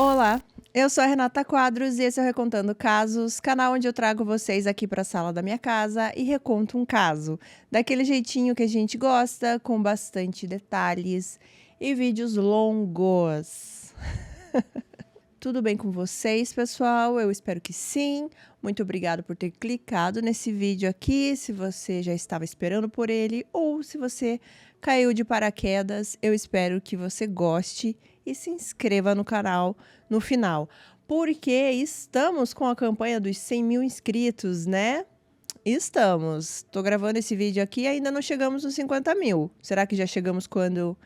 Olá, eu sou a Renata Quadros e esse é o Recontando Casos, canal onde eu trago vocês aqui para a sala da minha casa e reconto um caso, daquele jeitinho que a gente gosta, com bastante detalhes e vídeos longos. Tudo bem com vocês, pessoal? Eu espero que sim. Muito obrigada por ter clicado nesse vídeo aqui, se você já estava esperando por ele ou se você caiu de paraquedas, eu espero que você goste e se inscreva no canal no final, porque estamos com a campanha dos 100 mil inscritos, né? Estamos. Tô gravando esse vídeo aqui e ainda não chegamos nos 50 mil. Será que já chegamos quando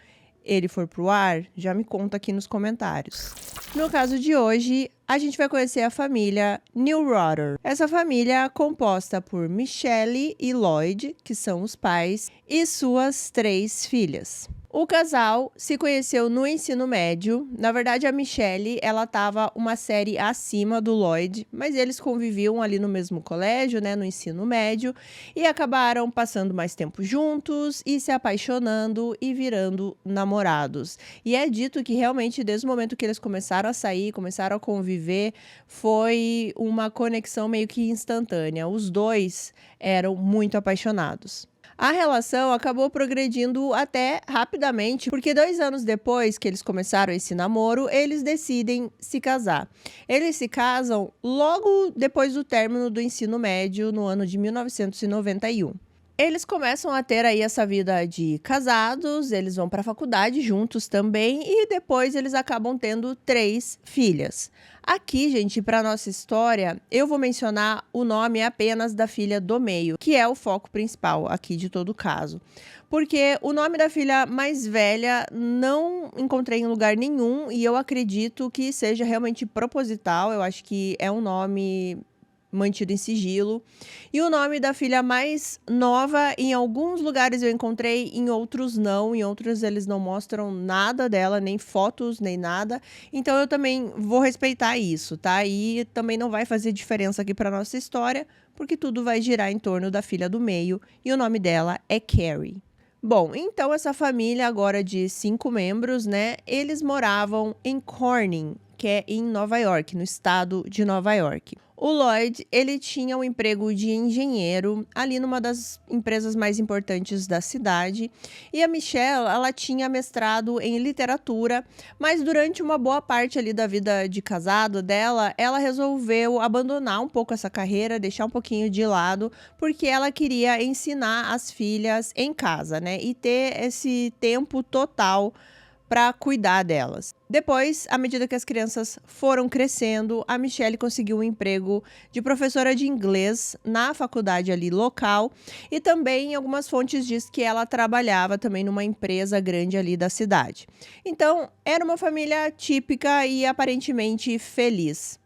ele for pro ar? Já me conta aqui nos comentários. No caso de hoje, a gente vai conhecer a família Neurotter. Essa família é composta por Michelle e Lloyd, que são os pais, e suas 3 filhas. O casal se conheceu no ensino médio. Na verdade, a Michelle, ela estava uma série acima do Lloyd, mas eles conviviam ali no mesmo colégio, né, no ensino médio, e acabaram passando mais tempo juntos e se apaixonando e virando namorados. E é dito que realmente, desde o momento que eles começaram a sair, começaram a conviver, foi uma conexão meio que instantânea. Os dois eram muito apaixonados. A relação acabou progredindo até rapidamente, porque 2 anos depois que eles começaram esse namoro, eles decidem se casar. Eles se casam logo depois do término do ensino médio, no ano de 1991. Eles começam a ter aí essa vida de casados, eles vão para a faculdade juntos também e depois eles acabam tendo 3 filhas. Aqui, gente, para nossa história, eu vou mencionar o nome apenas da filha do meio, que é o foco principal aqui de todo o caso. Porque o nome da filha mais velha não encontrei em lugar nenhum e eu acredito que seja realmente proposital, eu acho que é um nome mantido em sigilo. E o nome da filha mais nova, em alguns lugares eu encontrei, em outros não. Em outros eles não mostram nada dela, nem fotos, nem nada. Então eu também vou respeitar isso, tá? E também não vai fazer diferença aqui para nossa história, porque tudo vai girar em torno da filha do meio e o nome dela é Carrie. Bom, então essa família agora de 5 membros, né? Eles moravam em Corning, que é em Nova York, no estado de Nova York. O Lloyd, ele tinha um emprego de engenheiro ali numa das empresas mais importantes da cidade. E a Michelle, ela tinha mestrado em literatura, mas durante uma boa parte ali da vida de casado dela, ela resolveu abandonar um pouco essa carreira, deixar um pouquinho de lado, porque ela queria ensinar as filhas em casa, né? E ter esse tempo total para cuidar delas. Depois, à medida que as crianças foram crescendo, a Michelle conseguiu um emprego de professora de inglês na faculdade ali local e também em algumas fontes diz que ela trabalhava também numa empresa grande ali da cidade. Então, era uma família típica e aparentemente feliz.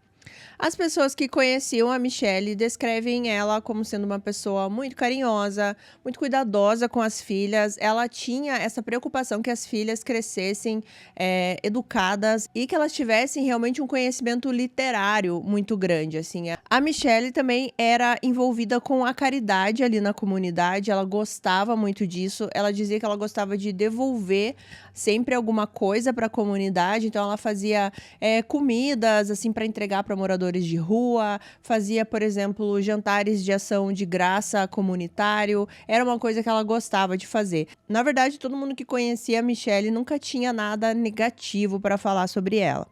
As pessoas que conheciam a Michelle descrevem ela como sendo uma pessoa muito carinhosa, muito cuidadosa com as filhas. Ela tinha essa preocupação que as filhas crescessem educadas e que elas tivessem realmente um conhecimento literário muito grande, assim. A Michelle também era envolvida com a caridade ali na comunidade, ela gostava muito disso. Ela dizia que ela gostava de devolver sempre alguma coisa para a comunidade, então ela fazia comidas assim para entregar para moradores de rua, fazia, por exemplo, jantares de ação de graça comunitário, era uma coisa que ela gostava de fazer. Na verdade, todo mundo que conhecia a Michelle nunca tinha nada negativo para falar sobre ela.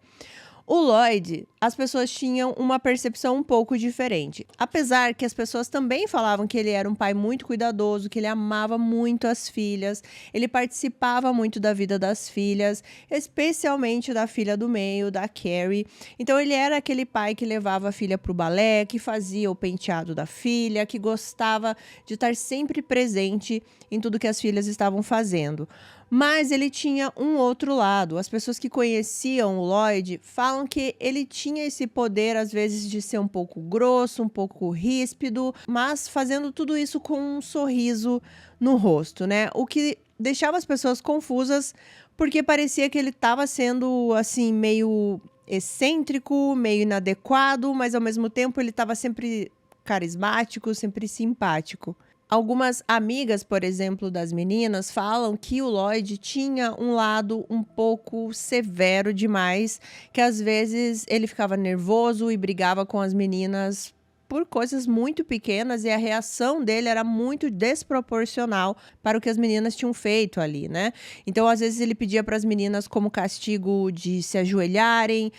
O Lloyd, as pessoas tinham uma percepção um pouco diferente. Apesar que as pessoas também falavam que ele era um pai muito cuidadoso, que ele amava muito as filhas, ele participava muito da vida das filhas, especialmente da filha do meio, da Carrie. Então ele era aquele pai que levava a filha para o balé, que fazia o penteado da filha, que gostava de estar sempre presente em tudo que as filhas estavam fazendo. Mas ele tinha um outro lado. As pessoas que conheciam o Lloyd falam que ele tinha esse poder, às vezes, de ser um pouco grosso, um pouco ríspido, mas fazendo tudo isso com um sorriso no rosto, né? O que deixava as pessoas confusas, porque parecia que ele estava sendo, assim, meio excêntrico, meio inadequado, mas ao mesmo tempo ele estava sempre carismático, sempre simpático. Algumas amigas, por exemplo, das meninas, falam que o Lloyd tinha um lado um pouco severo demais, que às vezes ele ficava nervoso e brigava com as meninas por coisas muito pequenas e a reação dele era muito desproporcional para o que as meninas tinham feito ali, né? Então, às vezes ele pedia para as meninas como castigo de se ajoelharem,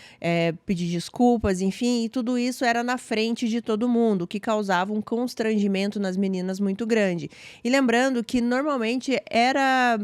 pedir desculpas, enfim, e tudo isso era na frente de todo mundo, o que causava um constrangimento nas meninas muito grande. E lembrando que normalmente era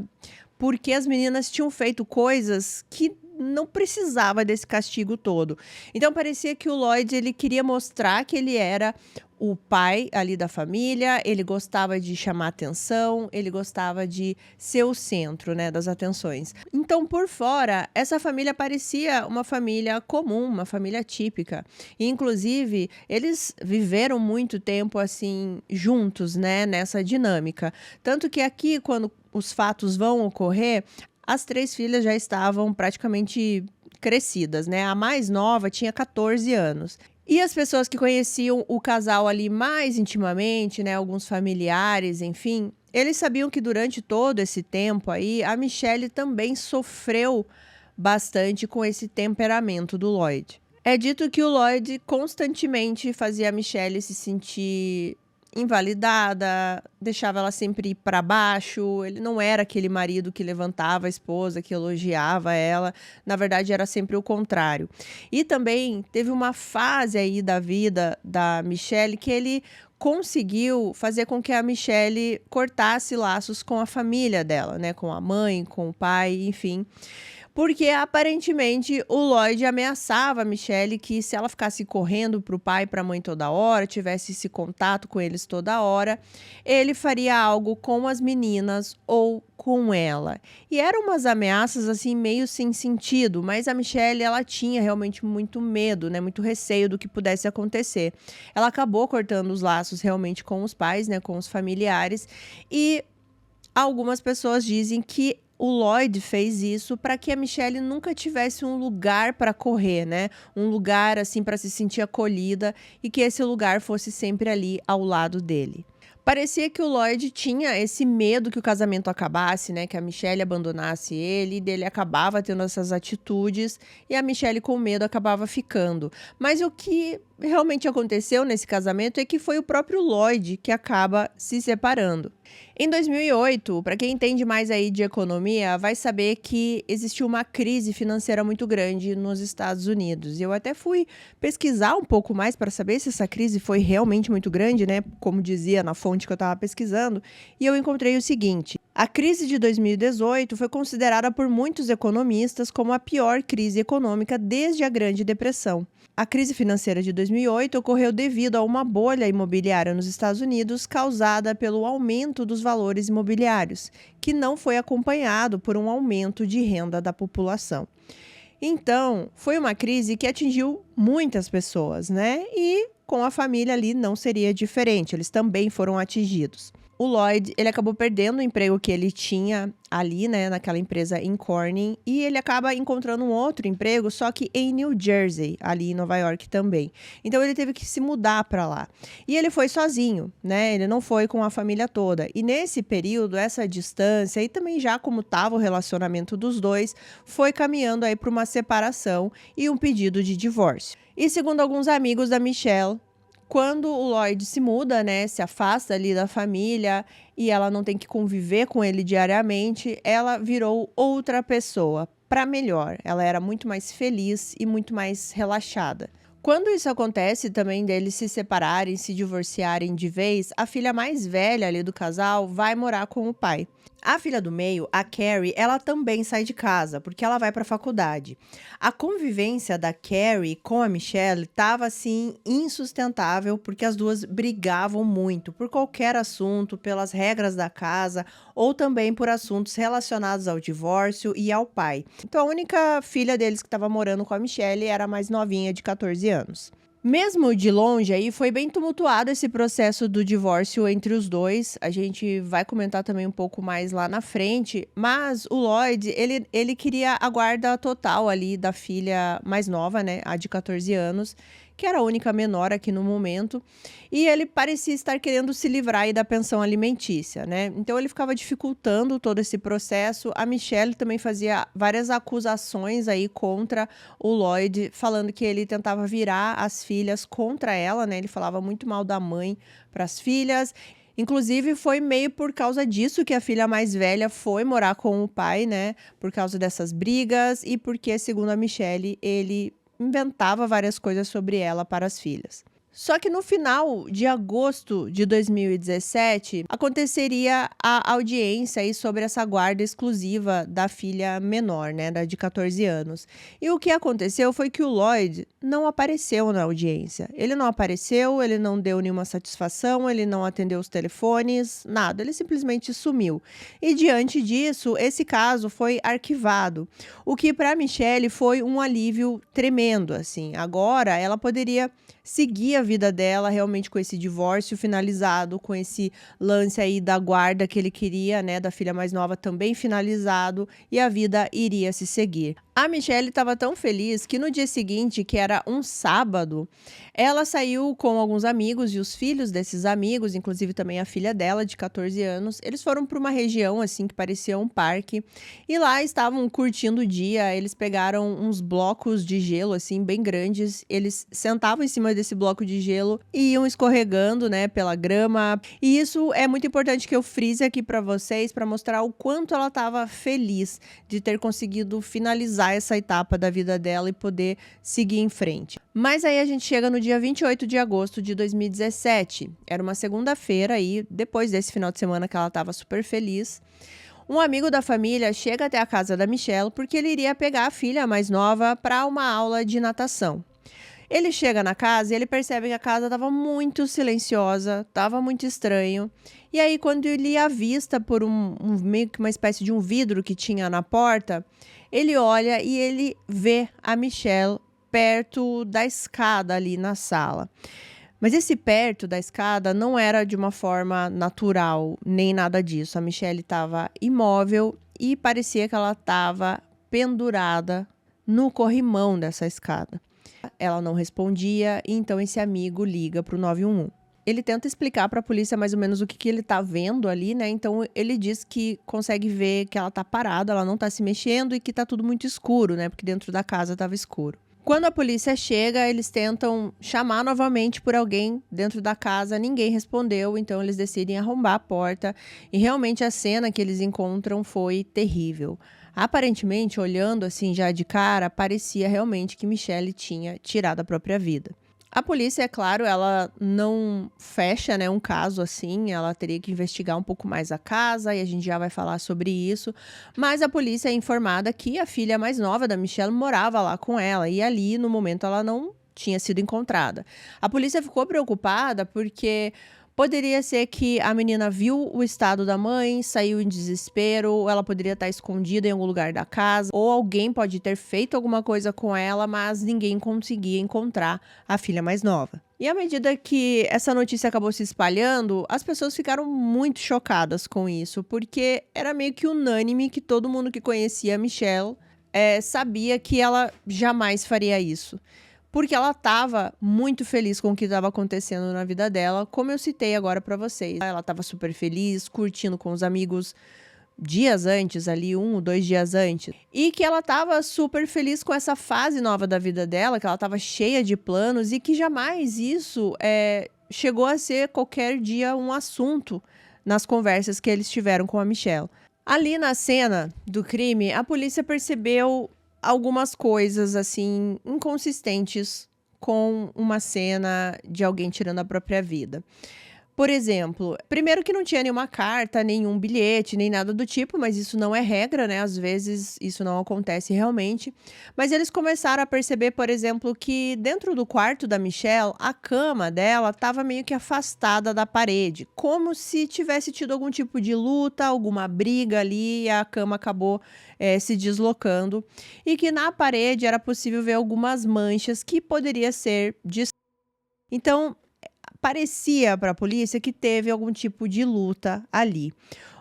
porque as meninas tinham feito coisas que não precisava desse castigo todo. Então parecia que o Lloyd ele queria mostrar que ele era o pai ali da família, ele gostava de chamar atenção, ele gostava de ser o centro, né, das atenções. Então, por fora, essa família parecia uma família comum, uma família típica. E, inclusive, eles viveram muito tempo assim juntos, né, nessa dinâmica. Tanto que aqui, quando os fatos vão ocorrer, as 3 filhas já estavam praticamente crescidas, né? A mais nova tinha 14 anos. E as pessoas que conheciam o casal ali mais intimamente, né? Alguns familiares, enfim, eles sabiam que durante todo esse tempo aí, a Michelle também sofreu bastante com esse temperamento do Lloyd. É dito que o Lloyd constantemente fazia a Michelle se sentir invalidada, deixava ela sempre ir para baixo. Ele não era aquele marido que levantava a esposa, que elogiava ela. Na verdade, era sempre o contrário. E também teve uma fase aí da vida da Michelle que ele conseguiu fazer com que a Michelle cortasse laços com a família dela, né? Com a mãe, com o pai, enfim. Porque aparentemente o Lloyd ameaçava a Michelle que se ela ficasse correndo para o pai e para a mãe toda hora, tivesse esse contato com eles toda hora, ele faria algo com as meninas ou com ela. E eram umas ameaças assim meio sem sentido, mas a Michelle ela tinha realmente muito medo, né, muito receio do que pudesse acontecer. Ela acabou cortando os laços realmente com os pais, né, com os familiares, e algumas pessoas dizem que o Lloyd fez isso para que a Michelle nunca tivesse um lugar para correr, né? Um lugar assim para se sentir acolhida e que esse lugar fosse sempre ali ao lado dele. Parecia que o Lloyd tinha esse medo que o casamento acabasse, né? Que a Michelle abandonasse ele, e dele acabava tendo essas atitudes e a Michelle com medo acabava ficando. Mas o que realmente aconteceu nesse casamento é que foi o próprio Lloyd que acaba se separando. Em 2008, para quem entende mais aí de economia, vai saber que existiu uma crise financeira muito grande nos Estados Unidos. Eu até fui pesquisar um pouco mais para saber se essa crise foi realmente muito grande, né? Como dizia na fonte que eu estava pesquisando, e eu encontrei o seguinte: a crise de 2018 foi considerada por muitos economistas como a pior crise econômica desde a Grande Depressão. A crise financeira de 2008 ocorreu devido a uma bolha imobiliária nos Estados Unidos causada pelo aumento dos valores imobiliários, que não foi acompanhado por um aumento de renda da população. Então, foi uma crise que atingiu muitas pessoas, né? E com a família ali não seria diferente, eles também foram atingidos. O Lloyd, ele acabou perdendo o emprego que ele tinha ali, né, naquela empresa em Corning, e ele acaba encontrando um outro emprego, só que em New Jersey, ali em Nova York também. Então ele teve que se mudar para lá. E ele foi sozinho, né? Ele não foi com a família toda. E nesse período, essa distância e também já como estava o relacionamento dos dois, foi caminhando aí para uma separação e um pedido de divórcio. E segundo alguns amigos da Michelle, quando o Lloyd se muda, né, se afasta ali da família e ela não tem que conviver com ele diariamente, ela virou outra pessoa, para melhor. Ela era muito mais feliz e muito mais relaxada. Quando isso acontece também deles se separarem, se divorciarem de vez, a filha mais velha ali do casal vai morar com o pai. A filha do meio, a Carrie, ela também sai de casa, porque ela vai para a faculdade. A convivência da Carrie com a Michelle estava, assim, insustentável, porque as duas brigavam muito, por qualquer assunto, pelas regras da casa, ou também por assuntos relacionados ao divórcio e ao pai. Então, a única filha deles que estava morando com a Michelle era a mais novinha, de 14 anos. Mesmo de longe, aí foi bem tumultuado esse processo do divórcio entre os dois. A gente vai comentar também um pouco mais lá na frente. Mas o Lloyd, ele queria a guarda total ali da filha mais nova, né? A de 14 anos, que era a única menor aqui no momento, e ele parecia estar querendo se livrar aí da pensão alimentícia, né? Então ele ficava dificultando todo esse processo. A Michelle também fazia várias acusações aí contra o Lloyd, falando que ele tentava virar as filhas contra ela, né? Ele falava muito mal da mãe para as filhas. Inclusive, foi meio por causa disso que a filha mais velha foi morar com o pai, né? Por causa dessas brigas e porque, segundo a Michelle, ele inventava várias coisas sobre ela para as filhas. Só que no final de agosto de 2017, aconteceria a audiência aí sobre essa guarda exclusiva da filha menor, né, da de 14 anos. E o que aconteceu foi que o Lloyd não apareceu na audiência. Ele não apareceu, ele não deu nenhuma satisfação, ele não atendeu os telefones, nada. Ele simplesmente sumiu. E diante disso, esse caso foi arquivado. O que para Michelle foi um alívio tremendo, assim. Agora ela poderia seguir a vida dela realmente com esse divórcio finalizado, com esse lance aí da guarda que ele queria, né, da filha mais nova também finalizado, e a vida iria se seguir. A Michelle estava tão feliz que no dia seguinte, que era um sábado, ela saiu com alguns amigos e os filhos desses amigos, inclusive também a filha dela, de 14 anos. Eles foram para uma região assim que parecia um parque e lá estavam curtindo o dia. Eles pegaram uns blocos de gelo assim bem grandes. Eles sentavam em cima desse bloco de gelo e iam escorregando, né, pela grama. E isso é muito importante que eu frise aqui para vocês para mostrar o quanto ela estava feliz de ter conseguido finalizar essa etapa da vida dela e poder seguir em frente. Mas aí a gente chega no dia 28 de agosto de 2017. Era uma segunda-feira aí, depois desse final de semana que ela estava super feliz. Um amigo da família chega até a casa da Michelle porque ele iria pegar a filha mais nova para uma aula de natação. Ele chega na casa e ele percebe que a casa estava muito silenciosa, estava muito estranho. E aí, quando ele avista por meio que uma espécie de um vidro que tinha na porta, ele olha e ele vê a Michelle perto da escada ali na sala. Mas esse perto da escada não era de uma forma natural, nem nada disso. A Michelle estava imóvel e parecia que ela estava pendurada no corrimão dessa escada. Ela não respondia, e então esse amigo liga para o 911. Ele tenta explicar para a polícia mais ou menos o que ele tá vendo ali, né? Então ele diz que consegue ver que ela tá parada, ela não tá se mexendo e que tá tudo muito escuro, né? Porque dentro da casa tava escuro. Quando a polícia chega, eles tentam chamar novamente por alguém dentro da casa, ninguém respondeu, então eles decidem arrombar a porta e realmente a cena que eles encontram foi terrível. Aparentemente, olhando assim já de cara, parecia realmente que Michelle tinha tirado a própria vida. A polícia, é claro, ela não fecha, né, um caso assim, ela teria que investigar um pouco mais a casa e a gente já vai falar sobre isso, mas a polícia é informada que a filha mais nova da Michelle morava lá com ela e ali, no momento, ela não tinha sido encontrada. A polícia ficou preocupada porque poderia ser que a menina viu o estado da mãe, saiu em desespero, ou ela poderia estar escondida em algum lugar da casa, ou alguém pode ter feito alguma coisa com ela, mas ninguém conseguia encontrar a filha mais nova. E à medida que essa notícia acabou se espalhando, as pessoas ficaram muito chocadas com isso, porque era meio que unânime que todo mundo que conhecia a Michelle sabia que ela jamais faria isso. Porque ela estava muito feliz com o que estava acontecendo na vida dela, como eu citei agora para vocês. Ela estava super feliz, curtindo com os amigos dias antes, ali 1 ou 2 dias antes. E que ela estava super feliz com essa fase nova da vida dela, que ela estava cheia de planos e que jamais isso chegou a ser qualquer dia um assunto nas conversas que eles tiveram com a Michelle. Ali na cena do crime, a polícia percebeu algumas coisas, assim, inconsistentes com uma cena de alguém tirando a própria vida. Por exemplo, primeiro que não tinha nenhuma carta, nenhum bilhete, nem nada do tipo, mas isso não é regra, né? Às vezes isso não acontece realmente. Mas eles começaram a perceber, por exemplo, que dentro do quarto da Michelle, a cama dela estava meio que afastada da parede, como se tivesse tido algum tipo de luta, alguma briga ali, e a cama acabou se deslocando. E que na parede era possível ver algumas manchas que poderia ser de... Então, parecia para a polícia que teve algum tipo de luta ali.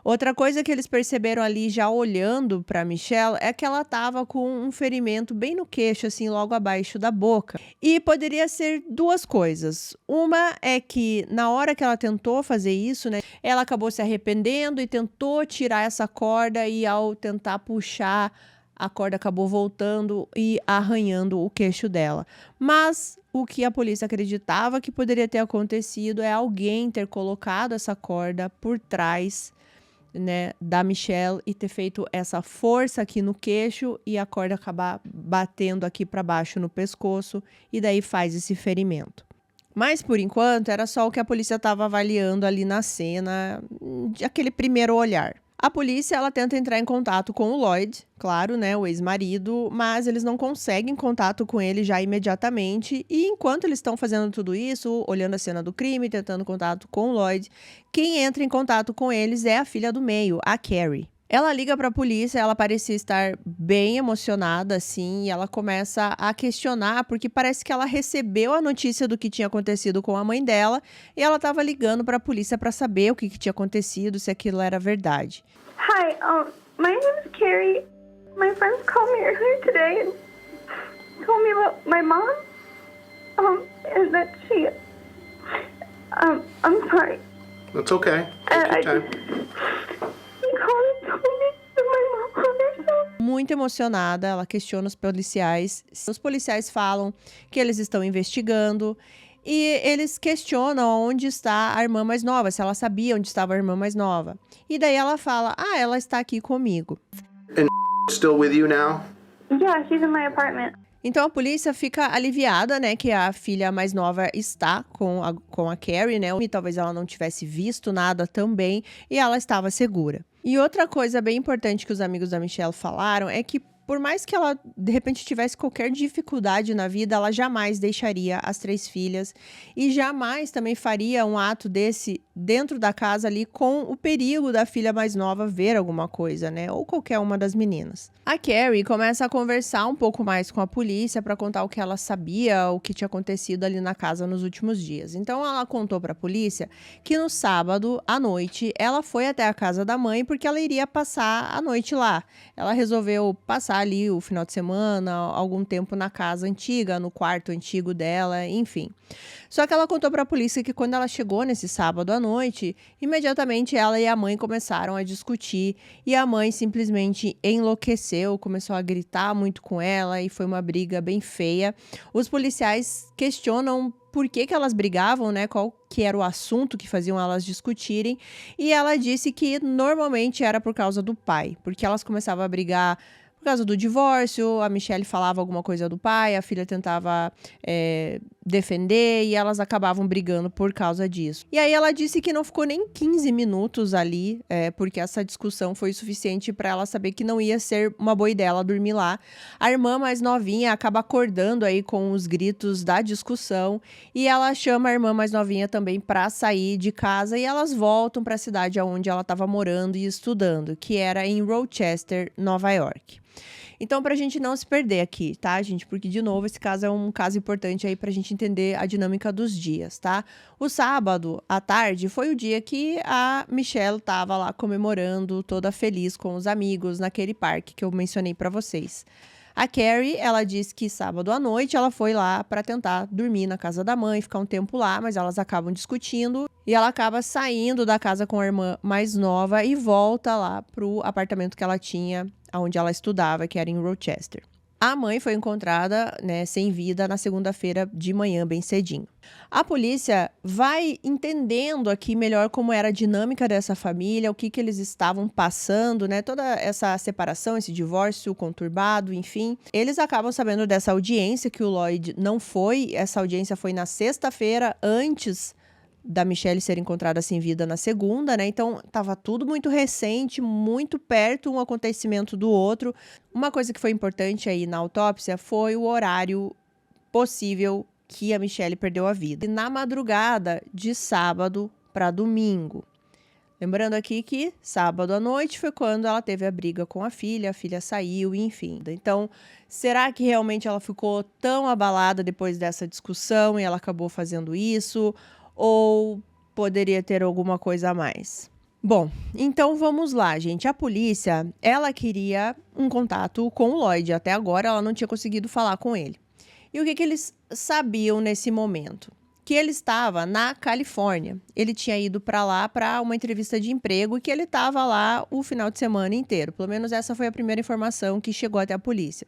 Outra coisa que eles perceberam ali já olhando para Michelle é que ela estava com um ferimento bem no queixo, assim, logo abaixo da boca. E poderia ser duas coisas. Uma é que na hora que ela tentou fazer isso, né, ela acabou se arrependendo e tentou tirar essa corda e ao tentar puxar, a corda acabou voltando e arranhando o queixo dela. Mas o que a polícia acreditava que poderia ter acontecido é alguém ter colocado essa corda por trás, né, da Michelle e ter feito essa força aqui no queixo e a corda acabar batendo aqui para baixo no pescoço e daí faz esse ferimento. Mas por enquanto era só o que a polícia estava avaliando ali na cena, de aquele primeiro olhar. A polícia ela tenta entrar em contato com o Lloyd, claro, né, o ex-marido, mas eles não conseguem contato com ele já imediatamente. E enquanto eles estão fazendo tudo isso, olhando a cena do crime, tentando contato com o Lloyd, quem entra em contato com eles é a filha do meio, a Carrie. Ela liga para a polícia, ela parecia estar bem emocionada, assim, e ela começa a questionar, porque parece que ela recebeu a notícia do que tinha acontecido com a mãe dela, e ela estava ligando para a polícia para saber o que tinha acontecido, se aquilo era verdade. Hi, my name is Carrie. My friends called me earlier today and told me about my mom, and that she, I'm sorry. That's okay. Take your time. Muito emocionada, ela questiona os policiais. Os policiais falam que eles estão investigando e eles questionam onde está a irmã mais nova, se ela sabia onde estava a irmã mais nova. E daí ela fala, ela está aqui comigo. And still with you now? Yeah, she's in my apartment. Então a polícia fica aliviada, né, que a filha mais nova está com a Carrie, né, e talvez ela não tivesse visto nada também, e ela estava segura. E outra coisa bem importante que os amigos da Michelle falaram é que por mais que ela, de repente, tivesse qualquer dificuldade na vida, ela jamais deixaria as 3 filhas e jamais também faria um ato desse dentro da casa ali com o perigo da filha mais nova ver alguma coisa, né? Ou qualquer uma das meninas. A Carrie começa a conversar um pouco mais com a polícia para contar o que ela sabia, o que tinha acontecido ali na casa nos últimos dias. Então, ela contou para a polícia que no sábado à noite ela foi até a casa da mãe porque ela iria passar a noite lá. Ela resolveu passar ali o final de semana, algum tempo na casa antiga, no quarto antigo dela, enfim. Só que ela contou para a polícia que quando ela chegou nesse sábado à noite, imediatamente ela e a mãe começaram a discutir e a mãe simplesmente enlouqueceu, começou a gritar muito com ela e foi uma briga bem feia. Os policiais questionam por que elas brigavam, né? Qual que era o assunto que faziam elas discutirem. E ela disse que normalmente era por causa do pai, porque elas começavam a brigar por causa do divórcio, a Michelle falava alguma coisa do pai, a filha tentava defender e elas acabavam brigando por causa disso. E aí ela disse que não ficou nem 15 minutos ali, porque essa discussão foi suficiente para ela saber que não ia ser uma boa ideia ela dormir lá. A irmã mais novinha acaba acordando aí com os gritos da discussão e ela chama a irmã mais novinha também para sair de casa e elas voltam para a cidade onde ela estava morando e estudando, que era em Rochester, Nova York. Então, pra gente não se perder aqui, tá, gente? Porque, de novo, esse caso é um caso importante aí pra gente entender a dinâmica dos dias, tá? O sábado, à tarde, foi o dia que a Michelle tava lá comemorando, toda feliz com os amigos, naquele parque que eu mencionei pra vocês. A Carrie, ela disse que sábado à noite ela foi lá para tentar dormir na casa da mãe, ficar um tempo lá, mas elas acabam discutindo e ela acaba saindo da casa com a irmã mais nova e volta lá pro apartamento que ela tinha, onde ela estudava, que era em Rochester. A mãe foi encontrada, né, sem vida na segunda-feira de manhã, bem cedinho. A polícia vai entendendo aqui melhor como era a dinâmica dessa família, o que eles estavam passando, né? Toda essa separação, esse divórcio conturbado, enfim. Eles acabam sabendo dessa audiência que o Lloyd não foi. Essa audiência foi na sexta-feira, antes da Michelle ser encontrada sem vida na segunda, né? Então, tava tudo muito recente, muito perto um acontecimento do outro. Uma coisa que foi importante aí na autópsia foi o horário possível que a Michelle perdeu a vida. E na madrugada de sábado para domingo. Lembrando aqui que sábado à noite foi quando ela teve a briga com a filha saiu, enfim. Então, será que realmente ela ficou tão abalada depois dessa discussão e ela acabou fazendo isso? ou poderia ter alguma coisa a mais? Bom, então vamos lá, gente. A polícia, ela queria um contato com o Lloyd. Até agora, ela não tinha conseguido falar com ele. E o que eles sabiam nesse momento? Que ele estava na Califórnia. Ele tinha ido para lá para uma entrevista de emprego e que ele estava lá o final de semana inteiro. Pelo menos essa foi a primeira informação que chegou até a polícia.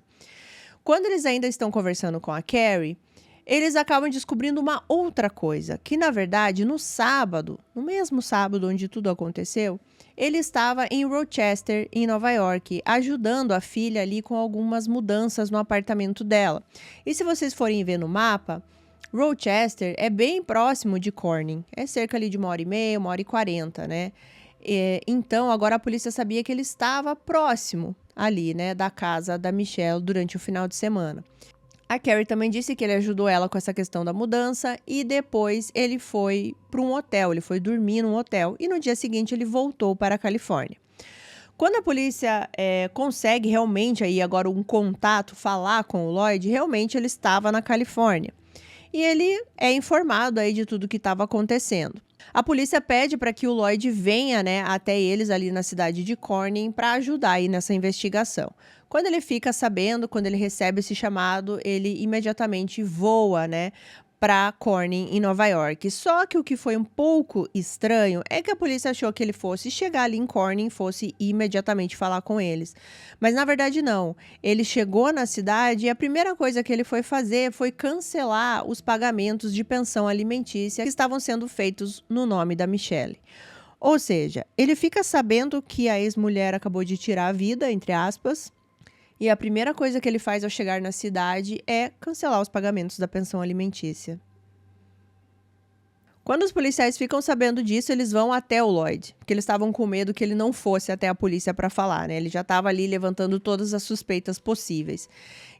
Quando eles ainda estão conversando com a Carrie, eles acabam descobrindo uma outra coisa, que na verdade no sábado, no mesmo sábado onde tudo aconteceu, ele estava em Rochester, em Nova York, ajudando a filha ali com algumas mudanças no apartamento dela. E se vocês forem ver no mapa, Rochester é bem próximo de Corning, é cerca ali de 1h30, 1h40, né? Então agora a polícia sabia que ele estava próximo ali, né, da casa da Michelle durante o final de semana. A Carrie também disse que ele ajudou ela com essa questão da mudança e depois ele foi para um hotel, ele foi dormir num hotel e no dia seguinte ele voltou para a Califórnia. Quando a polícia consegue realmente aí agora um contato, falar com o Lloyd, realmente ele estava na Califórnia. E ele é informado aí de tudo que estava acontecendo. A polícia pede para que o Lloyd venha, né, até eles ali na cidade de Corning para ajudar aí nessa investigação. Quando ele fica sabendo, quando ele recebe esse chamado, ele imediatamente voa, né, para Corning, em Nova York. Só que o que foi um pouco estranho é que a polícia achou que ele fosse chegar ali em Corning, fosse imediatamente falar com eles. Mas na verdade não. Ele chegou na cidade e a primeira coisa que ele foi fazer foi cancelar os pagamentos de pensão alimentícia que estavam sendo feitos no nome da Michelle. Ou seja, ele fica sabendo que a ex-mulher acabou de tirar a vida, entre aspas, e a primeira coisa que ele faz ao chegar na cidade é cancelar os pagamentos da pensão alimentícia. Quando os policiais ficam sabendo disso, eles vão até o Lloyd, porque eles estavam com medo que ele não fosse até a polícia para falar, né? Ele já estava ali levantando todas as suspeitas possíveis.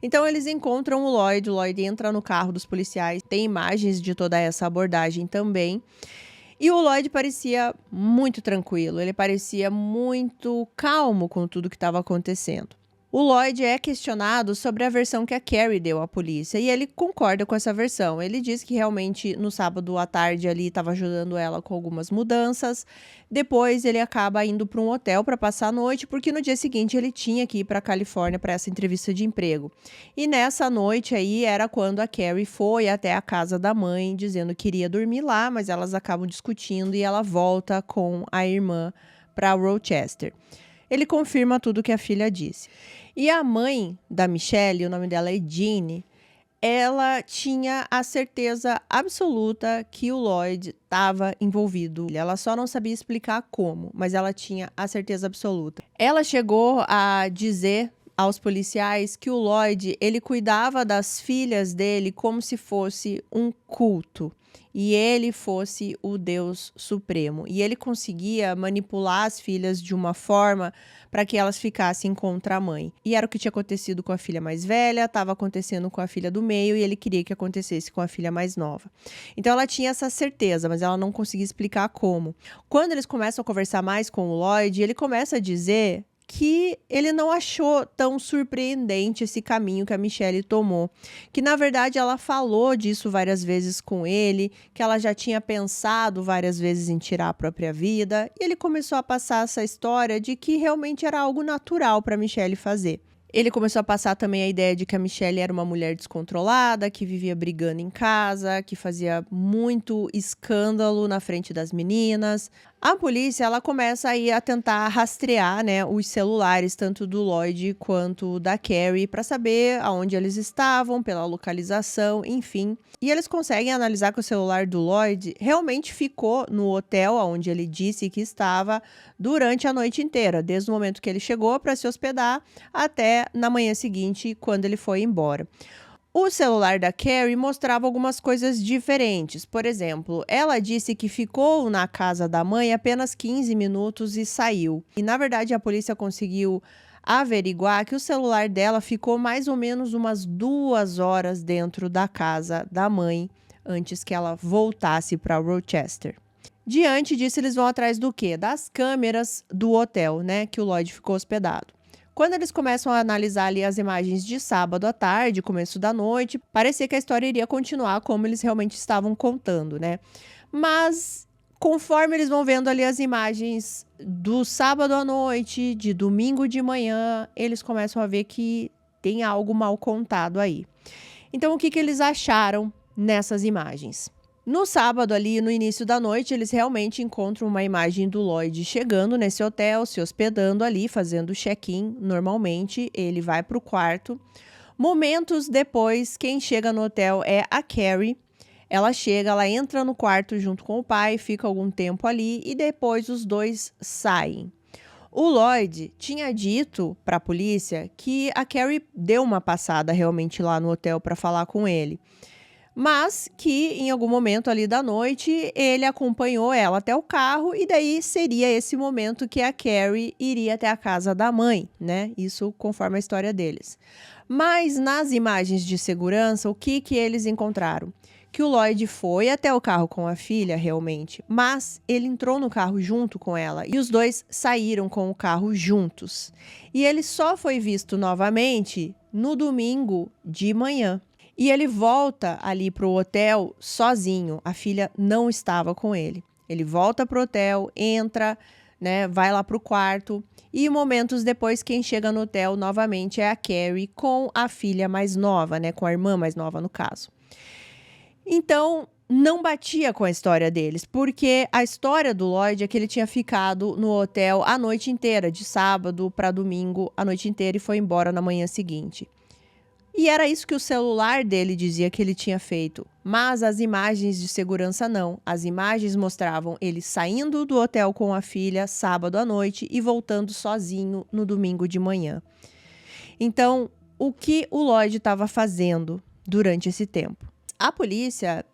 Então eles encontram o Lloyd entra no carro dos policiais, tem imagens de toda essa abordagem também. E o Lloyd parecia muito tranquilo, ele parecia muito calmo com tudo que estava acontecendo. O Lloyd é questionado sobre a versão que a Carrie deu à polícia e ele concorda com essa versão. Ele diz que realmente no sábado à tarde ali estava ajudando ela com algumas mudanças. Depois ele acaba indo para um hotel para passar a noite porque no dia seguinte ele tinha que ir para a Califórnia para essa entrevista de emprego. E nessa noite aí era quando a Carrie foi até a casa da mãe dizendo que iria dormir lá, mas elas acabam discutindo e ela volta com a irmã para Rochester. Ele confirma tudo que a filha disse. E a mãe da Michelle, o nome dela é Jeanne, ela tinha a certeza absoluta que o Lloyd estava envolvido. Ela só não sabia explicar como, mas ela tinha a certeza absoluta. Ela chegou a dizer aos policiais que o Lloyd, ele cuidava das filhas dele como se fosse um culto. E ele fosse o Deus Supremo. E ele conseguia manipular as filhas de uma forma para que elas ficassem contra a mãe. E era o que tinha acontecido com a filha mais velha, estava acontecendo com a filha do meio e ele queria que acontecesse com a filha mais nova. Então ela tinha essa certeza, mas ela não conseguia explicar como. Quando eles começam a conversar mais com o Lloyd, ele começa a dizer que ele não achou tão surpreendente esse caminho que a Michelle tomou. Que, na verdade, ela falou disso várias vezes com ele, que ela já tinha pensado várias vezes em tirar a própria vida. E ele começou a passar essa história de que realmente era algo natural para a Michelle fazer. Ele começou a passar também a ideia de que a Michelle era uma mulher descontrolada, que vivia brigando em casa, que fazia muito escândalo na frente das meninas. A polícia, ela começa aí a tentar rastrear, né, os celulares, tanto do Lloyd quanto da Carrie, para saber aonde eles estavam, pela localização, enfim. E eles conseguem analisar que o celular do Lloyd realmente ficou no hotel onde ele disse que estava durante a noite inteira, desde o momento que ele chegou para se hospedar até na manhã seguinte, quando ele foi embora. O celular da Carrie mostrava algumas coisas diferentes. Por exemplo, ela disse que ficou na casa da mãe apenas 15 minutos e saiu. E, na verdade, a polícia conseguiu averiguar que o celular dela ficou mais ou menos umas 2 horas dentro da casa da mãe antes que ela voltasse para Rochester. Diante disso, eles vão atrás do quê? Das câmeras do hotel, né, que o Lloyd ficou hospedado. Quando eles começam a analisar ali as imagens de sábado à tarde, começo da noite, parecia que a história iria continuar como eles realmente estavam contando, né? Mas conforme eles vão vendo ali as imagens do sábado à noite, de domingo de manhã, eles começam a ver que tem algo mal contado aí. Então, o que eles acharam nessas imagens? No sábado ali, no início da noite, eles realmente encontram uma imagem do Lloyd chegando nesse hotel, se hospedando ali, fazendo check-in normalmente. Ele vai para o quarto. Momentos depois, quem chega no hotel é a Carrie. Ela chega, ela entra no quarto junto com o pai, fica algum tempo ali e depois os dois saem. O Lloyd tinha dito para a polícia que a Carrie deu uma passada realmente lá no hotel para falar com ele. Mas que em algum momento ali da noite ele acompanhou ela até o carro e daí seria esse momento que a Carrie iria até a casa da mãe, né? Isso conforme a história deles. Mas nas imagens de segurança, o que eles encontraram? Que o Lloyd foi até o carro com a filha, realmente, mas ele entrou no carro junto com ela e os dois saíram com o carro juntos. E ele só foi visto novamente no domingo de manhã. E ele volta ali pro hotel sozinho, a filha não estava com ele. Ele volta pro hotel, entra, né, vai lá pro quarto e momentos depois quem chega no hotel novamente é a Carrie com a filha mais nova, né, com a irmã mais nova no caso. Então, não batia com a história deles, porque a história do Lloyd é que ele tinha ficado no hotel a noite inteira, de sábado para domingo, a noite inteira e foi embora na manhã seguinte. E era isso que o celular dele dizia que ele tinha feito. Mas as imagens de segurança não. As imagens mostravam ele saindo do hotel com a filha sábado à noite e voltando sozinho no domingo de manhã. Então, o que o Lloyd estava fazendo durante esse tempo? A polícia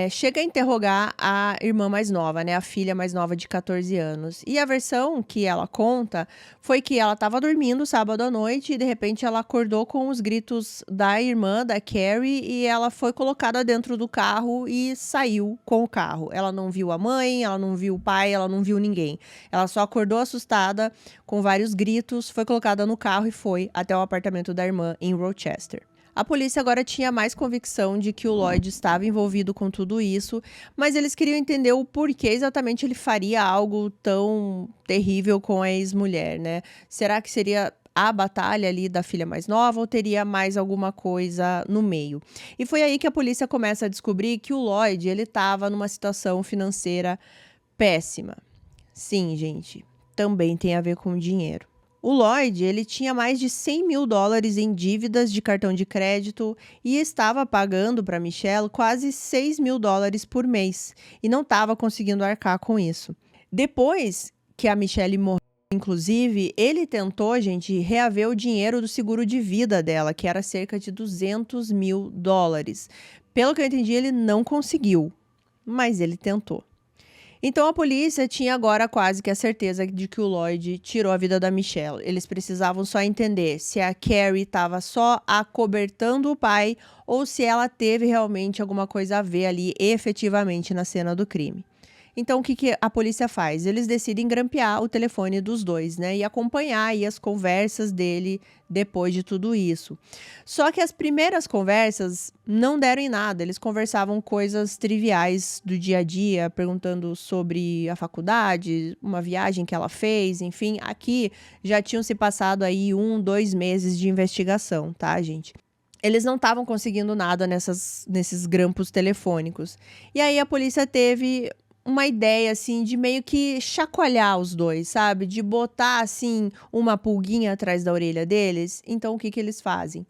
chega a interrogar a irmã mais nova, né? A filha mais nova de 14 anos. E a versão que ela conta foi que ela estava dormindo sábado à noite e de repente ela acordou com os gritos da irmã, da Carrie, e ela foi colocada dentro do carro e saiu com o carro. Ela não viu a mãe, ela não viu o pai, ela não viu ninguém. Ela só acordou assustada, com vários gritos, foi colocada no carro e foi até o apartamento da irmã em Rochester. A polícia agora tinha mais convicção de que o Lloyd estava envolvido com tudo isso, mas eles queriam entender o porquê exatamente ele faria algo tão terrível com a ex-mulher, né? Será que seria a batalha ali da filha mais nova ou teria mais alguma coisa no meio? E foi aí que a polícia começa a descobrir que o Lloyd, ele estava numa situação financeira péssima. Sim, gente, também tem a ver com dinheiro. O Lloyd, ele tinha mais de $100 mil em dívidas de cartão de crédito e estava pagando para Michelle quase $6 mil por mês e não estava conseguindo arcar com isso. Depois que a Michelle morreu, inclusive, ele tentou, gente, reaver o dinheiro do seguro de vida dela, que era cerca de $200 mil. Pelo que eu entendi, ele não conseguiu, mas ele tentou. Então a polícia tinha agora quase que a certeza de que o Lloyd tirou a vida da Michelle. Eles precisavam só entender se a Carrie estava só acobertando o pai ou se ela teve realmente alguma coisa a ver ali efetivamente na cena do crime. Então, o que a polícia faz? Eles decidem grampear o telefone dos dois, né? E acompanhar aí as conversas dele depois de tudo isso. Só que as primeiras conversas não deram em nada. Eles conversavam coisas triviais do dia a dia, perguntando sobre a faculdade, uma viagem que ela fez, enfim. Aqui já tinham se passado aí 1-2 meses de investigação, tá, gente? Eles não estavam conseguindo nada nesses grampos telefônicos. E aí a polícia teve uma ideia, assim, de meio que chacoalhar os dois, sabe? De botar, assim, uma pulguinha atrás da orelha deles. Então, o que eles fazem?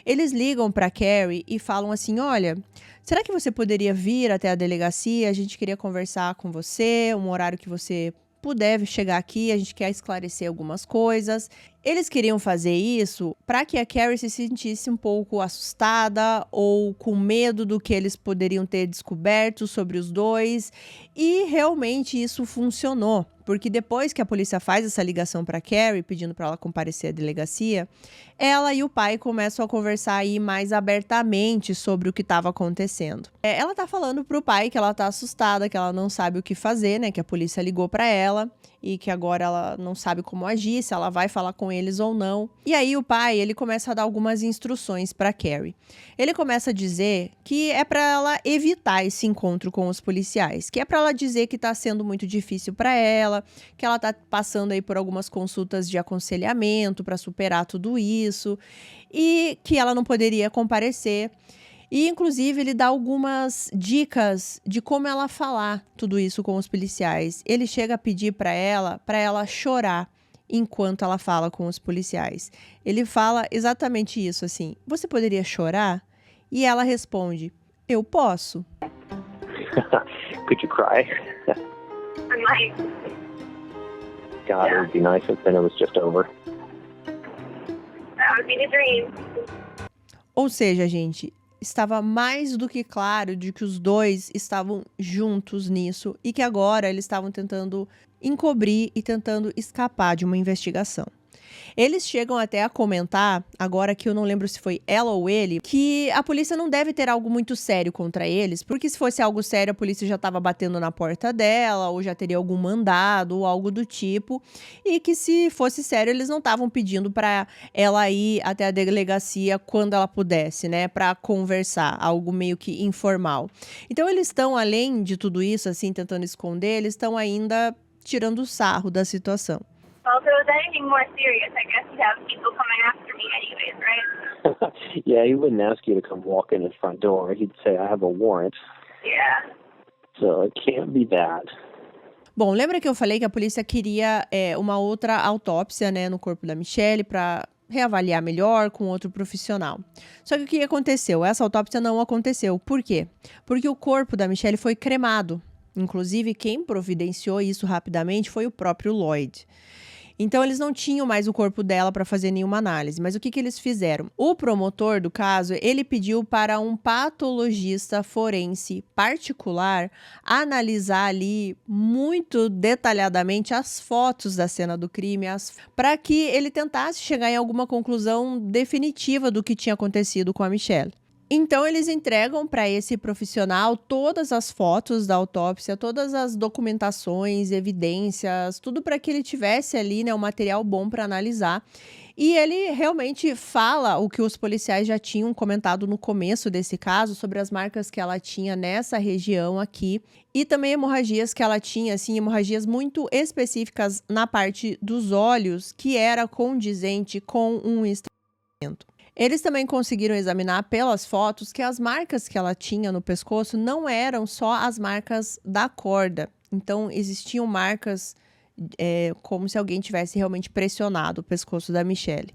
Eles ligam pra Carrie e falam assim, olha, será que você poderia vir até a delegacia? A gente queria conversar com você, um horário que você puder chegar aqui, a gente quer esclarecer algumas coisas. Eles queriam fazer isso para que a Carrie se sentisse um pouco assustada ou com medo do que eles poderiam ter descoberto sobre os dois. E realmente isso funcionou, porque depois que a polícia faz essa ligação para Carrie, pedindo para ela comparecer à delegacia, ela e o pai começam a conversar aí mais abertamente sobre o que estava acontecendo. Ela tá falando pro pai que ela tá assustada, que ela não sabe o que fazer, né, que a polícia ligou para ela. e que agora ela não sabe como agir, se ela vai falar com eles ou não. E aí o pai, ele começa a dar algumas instruções para Carrie. Ele começa a dizer que é para ela evitar esse encontro com os policiais, que é para ela dizer que tá sendo muito difícil para ela, que ela tá passando aí por algumas consultas de aconselhamento para superar tudo isso e que ela não poderia comparecer. E, inclusive, ele dá algumas dicas de como ela falar tudo isso com os policiais. Ele chega a pedir para ela chorar enquanto ela fala com os policiais. Ele fala exatamente isso, assim: você poderia chorar? E ela responde: eu posso. Could you cry? I might. God, it would be nice if then it was just over. That would be the dream. Ou seja, gente, estava mais do que claro de que os dois estavam juntos nisso e que agora eles estavam tentando encobrir e tentando escapar de uma investigação. Eles chegam até a comentar, agora que eu não lembro se foi ela ou ele, que a polícia não deve ter algo muito sério contra eles, porque se fosse algo sério, a polícia já estava batendo na porta dela, ou já teria algum mandado, ou algo do tipo, e que se fosse sério, eles não estavam pedindo para ela ir até a delegacia quando ela pudesse, né, para conversar, algo meio que informal. Então eles estão, além de tudo isso, assim, tentando esconder, eles estão ainda tirando sarro da situação. Well, if it was anything more serious, I guess you'd have people coming after me anyways, right? Yeah, he wouldn't ask you to come walk in the front door. He'd say, I have a warrant. Yeah. So it can't be that. Bom, lembra que eu falei que a polícia queria uma outra autópsia, né, no corpo da Michelle para reavaliar melhor com outro profissional. Só que o que aconteceu? Essa autópsia não aconteceu. Por quê? Porque o corpo da Michelle foi cremado. Inclusive, quem providenciou isso rapidamente foi o próprio Lloyd. Então, eles não tinham mais o corpo dela para fazer nenhuma análise. Mas o que eles fizeram? O promotor do caso, ele pediu para um patologista forense particular analisar ali muito detalhadamente as fotos da cena do crime, para que ele tentasse chegar em alguma conclusão definitiva do que tinha acontecido com a Michelle. Então, eles entregam para esse profissional todas as fotos da autópsia, todas as documentações, evidências, tudo para que ele tivesse ali, né, um material bom para analisar. E ele realmente fala o que os policiais já tinham comentado no começo desse caso, sobre as marcas que ela tinha nessa região aqui. E também hemorragias que ela tinha, assim, hemorragias muito específicas na parte dos olhos, que era condizente com um estranhamento. Eles também conseguiram examinar pelas fotos que as marcas que ela tinha no pescoço não eram só as marcas da corda. Então, existiam marcas como se alguém tivesse realmente pressionado o pescoço da Michelle.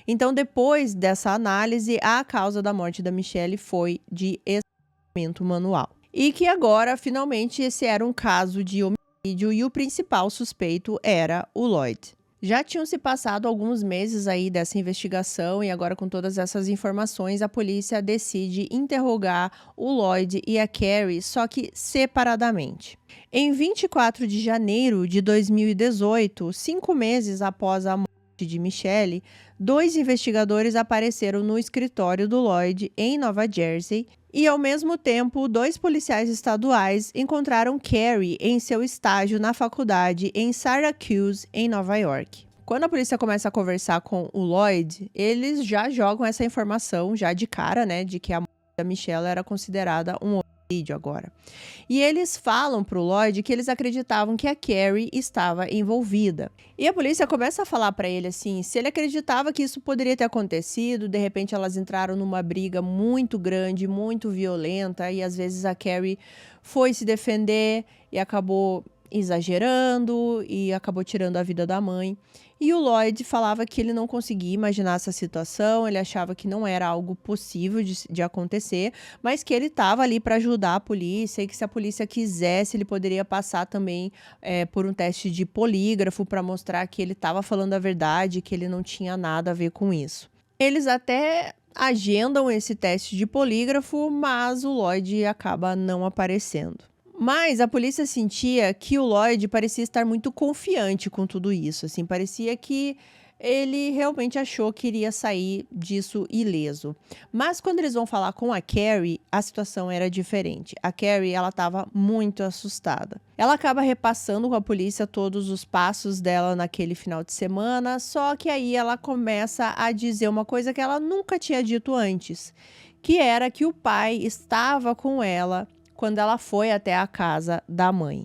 Então, depois dessa análise, a causa da morte da Michelle foi de estranhamento manual. E que agora, finalmente, esse era um caso de homicídio e o principal suspeito era o Lloyd. Já tinham se passado alguns meses aí dessa investigação e agora, com todas essas informações, a polícia decide interrogar o Lloyd e a Carrie, só que separadamente. Em 24 de janeiro de 2018, 5 meses após a morte de Michelle, 2 investigadores apareceram no escritório do Lloyd em Nova Jersey e, ao mesmo tempo, 2 policiais estaduais encontraram Carrie em seu estágio na faculdade em Syracuse, em Nova York. Quando a polícia começa a conversar com o Lloyd, eles já jogam essa informação já de cara, né, de que a morte da Michelle era considerada um homicídio agora. E eles falam pro Lloyd que eles acreditavam que a Carrie estava envolvida. E a polícia começa a falar para ele assim, se ele acreditava que isso poderia ter acontecido, de repente elas entraram numa briga muito grande, muito violenta, e às vezes a Carrie foi se defender e acabou exagerando e acabou tirando a vida da mãe. E o Lloyd falava que ele não conseguia imaginar essa situação, ele achava que não era algo possível de acontecer, mas que ele estava ali para ajudar a polícia e que se a polícia quisesse, ele poderia passar também por um teste de polígrafo para mostrar que ele estava falando a verdade, que ele não tinha nada a ver com isso. Eles até agendam esse teste de polígrafo, mas o Lloyd acaba não aparecendo. Mas a polícia sentia que o Lloyd parecia estar muito confiante com tudo isso, assim, parecia que ele realmente achou que iria sair disso ileso. Mas quando eles vão falar com a Carrie, a situação era diferente. A Carrie, ela estava muito assustada. Ela acaba repassando com a polícia todos os passos dela naquele final de semana, só que aí ela começa a dizer uma coisa que ela nunca tinha dito antes, que era que o pai estava com ela quando ela foi até a casa da mãe.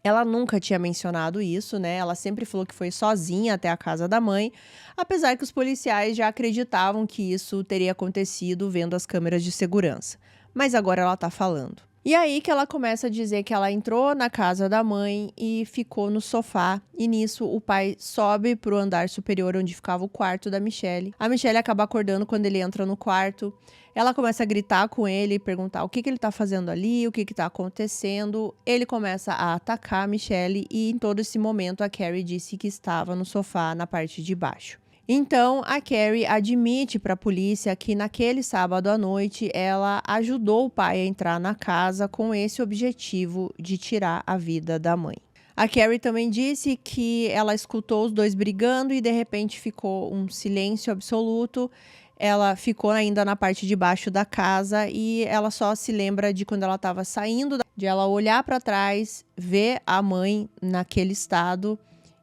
Ela nunca tinha mencionado isso, né? Ela sempre falou que foi sozinha até a casa da mãe, apesar que os policiais já acreditavam que isso teria acontecido vendo as câmeras de segurança. Mas agora ela tá falando. E aí que ela começa a dizer que ela entrou na casa da mãe e ficou no sofá. E nisso o pai sobe pro andar superior onde ficava o quarto da Michelle. A Michelle acaba acordando quando ele entra no quarto. Ela começa a gritar com ele, perguntar o que ele tá fazendo ali, o que tá acontecendo. Ele começa a atacar a Michelle e em todo esse momento a Carrie disse que estava no sofá na parte de baixo. Então, a Carrie admite para a polícia que naquele sábado à noite ela ajudou o pai a entrar na casa com esse objetivo de tirar a vida da mãe. A Carrie também disse que ela escutou os dois brigando e de repente ficou um silêncio absoluto. Ela ficou ainda na parte de baixo da casa e ela só se lembra de quando ela estava saindo, de ela olhar para trás, ver a mãe naquele estado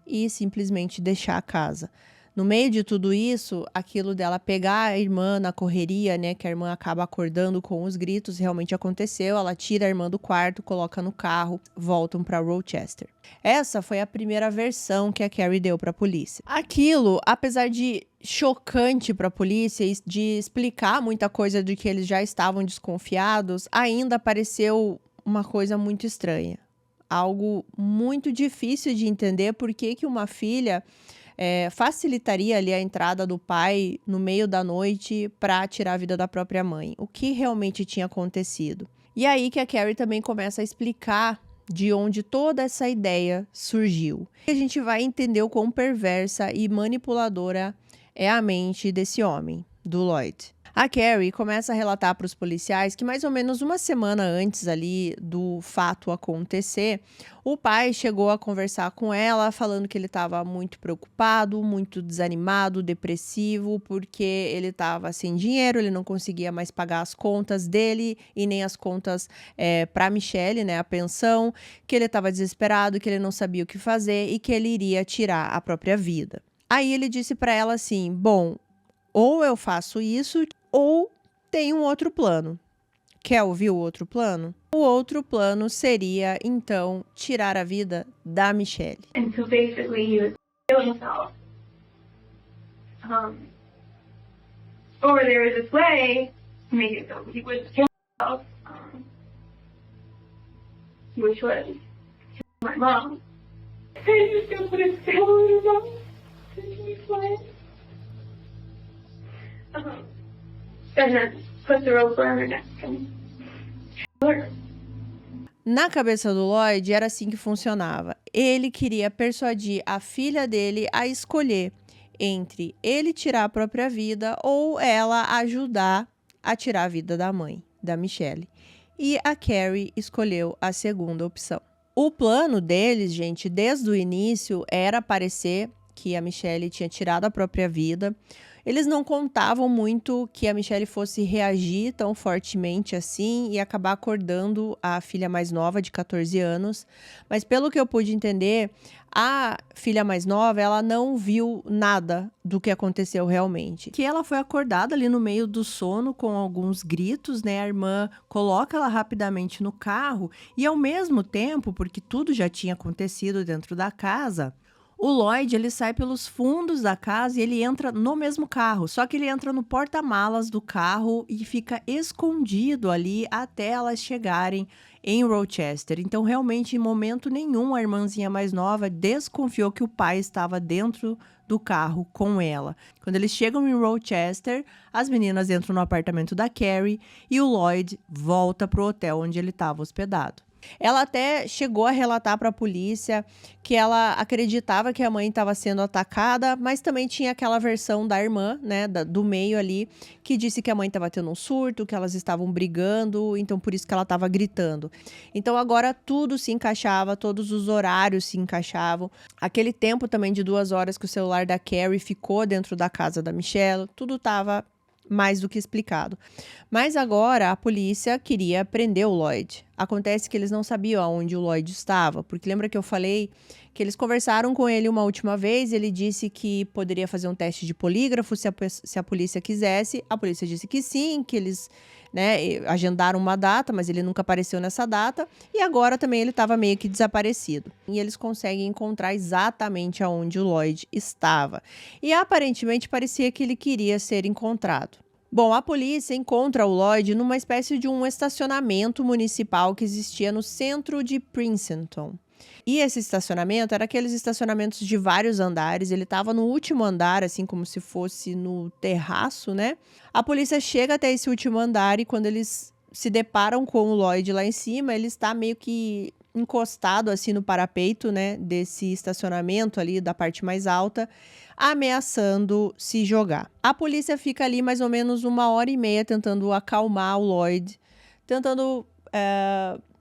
e simplesmente deixar a casa. No meio de tudo isso, aquilo dela pegar a irmã na correria, né, que a irmã acaba acordando com os gritos, realmente aconteceu. Ela tira a irmã do quarto, coloca no carro, voltam para Rochester. Essa foi a primeira versão que a Carrie deu para a polícia. Aquilo, apesar de chocante para a polícia e de explicar muita coisa de que eles já estavam desconfiados, ainda pareceu uma coisa muito estranha. Algo muito difícil de entender por que uma filha facilitaria ali a entrada do pai no meio da noite para tirar a vida da própria mãe. O que realmente tinha acontecido? E aí que a Carrie também começa a explicar de onde toda essa ideia surgiu. A gente vai entender o quão perversa e manipuladora é a mente desse homem, do Lloyd. A Carrie começa a relatar para os policiais que mais ou menos uma semana antes ali do fato acontecer, o pai chegou a conversar com ela, falando que ele estava muito preocupado, muito desanimado, depressivo, porque ele estava sem dinheiro, ele não conseguia mais pagar as contas dele e nem as contas para a Michelle, né, a pensão, que ele estava desesperado, que ele não sabia o que fazer e que ele iria tirar a própria vida. Aí ele disse para ela assim, bom, ou eu faço isso ou tem um outro plano. Quer ouvir o outro plano? O outro plano seria, então, tirar a vida da Michelle. And so basically he was killing himself. Or there was this way to make it so he wouldn't kill himself, which was kill my mom. And he was gonna put his tail on his mom and he fled. And then put the rope around her neck and kill her. Na cabeça do Lloyd, era assim que funcionava. Ele queria persuadir a filha dele a escolher entre ele tirar a própria vida ou ela ajudar a tirar a vida da mãe, da Michelle. E a Carrie escolheu a segunda opção. O plano deles, gente, desde o início, era parecer que a Michelle tinha tirado a própria vida. Eles não contavam muito que a Michelle fosse reagir tão fortemente assim e acabar acordando a filha mais nova, de 14 anos. Mas pelo que eu pude entender, a filha mais nova, ela não viu nada do que aconteceu realmente. Que ela foi acordada ali no meio do sono com alguns gritos, né? A irmã coloca ela rapidamente no carro e ao mesmo tempo, porque tudo já tinha acontecido dentro da casa, o Lloyd, ele sai pelos fundos da casa e ele entra no mesmo carro, só que ele entra no porta-malas do carro e fica escondido ali até elas chegarem em Rochester. Então, realmente, em momento nenhum, a irmãzinha mais nova desconfiou que o pai estava dentro do carro com ela. Quando eles chegam em Rochester, as meninas entram no apartamento da Carrie e o Lloyd volta pro hotel onde ele estava hospedado. Ela até chegou a relatar para a polícia que ela acreditava que a mãe estava sendo atacada, mas também tinha aquela versão da irmã, né, do meio ali, que disse que a mãe estava tendo um surto, que elas estavam brigando, então por isso que ela estava gritando. Então agora tudo se encaixava, todos os horários se encaixavam. Aquele tempo também de 2 horas que o celular da Carrie ficou dentro da casa da Michelle, tudo estava mais do que explicado. Mas agora a polícia queria prender o Lloyd. Acontece que eles não sabiam aonde o Lloyd estava, porque lembra que eu falei que eles conversaram com ele uma última vez, ele disse que poderia fazer um teste de polígrafo se a polícia quisesse. A polícia disse que sim, que eles, né, agendaram uma data, mas ele nunca apareceu nessa data. E agora também ele estava meio que desaparecido. E eles conseguem encontrar exatamente aonde o Lloyd estava. E aparentemente parecia que ele queria ser encontrado. Bom, a polícia encontra o Lloyd numa espécie de um estacionamento municipal que existia no centro de Princeton. E esse estacionamento era aqueles estacionamentos de vários andares, ele estava no último andar, assim como se fosse no terraço, né? A polícia chega até esse último andar e quando eles se deparam com o Lloyd lá em cima, ele está meio que encostado assim no parapeito, né, desse estacionamento ali da parte mais alta, ameaçando se jogar. A polícia fica ali mais ou menos 1h30 tentando acalmar o Lloyd, tentando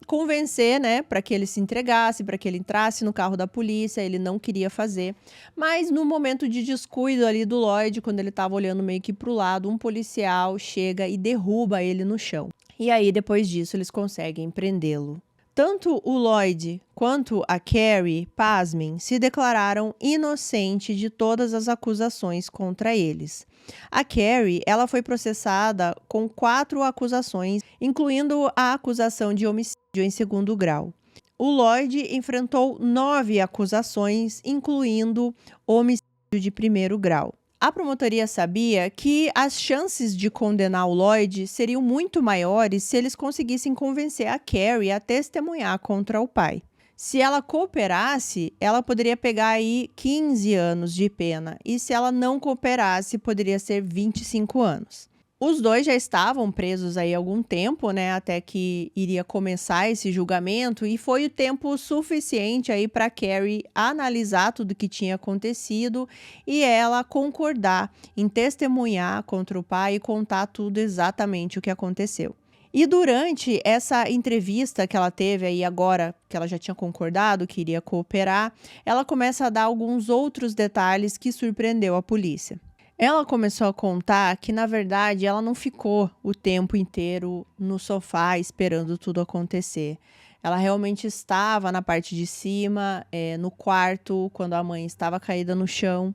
convencer, né, para que ele se entregasse, para que ele entrasse no carro da polícia. Ele não queria fazer. Mas no momento de descuido ali do Lloyd, quando ele estava olhando meio que para o lado, um policial chega e derruba ele no chão. E aí, depois disso, eles conseguem prendê-lo. Tanto o Lloyd quanto a Carrie, pasmem, se declararam inocentes de todas as acusações contra eles. A Carrie, ela foi processada com 4 acusações, incluindo a acusação de homicídio em 2º grau. O Lloyd enfrentou 9 acusações, incluindo homicídio de 1º grau. A promotoria sabia que as chances de condenar o Lloyd seriam muito maiores se eles conseguissem convencer a Carrie a testemunhar contra o pai. Se ela cooperasse, ela poderia pegar aí 15 anos de pena, e se ela não cooperasse, poderia ser 25 anos. Os dois já estavam presos aí há algum tempo, né, até que iria começar esse julgamento, e foi o tempo suficiente aí para Carrie analisar tudo o que tinha acontecido e ela concordar em testemunhar contra o pai e contar tudo exatamente o que aconteceu. E durante essa entrevista que ela teve aí agora, que ela já tinha concordado que iria cooperar, ela começa a dar alguns outros detalhes que surpreendeu a polícia. Ela começou a contar que, na verdade, ela não ficou o tempo inteiro no sofá esperando tudo acontecer. Ela realmente estava na parte de cima, no quarto, quando a mãe estava caída no chão.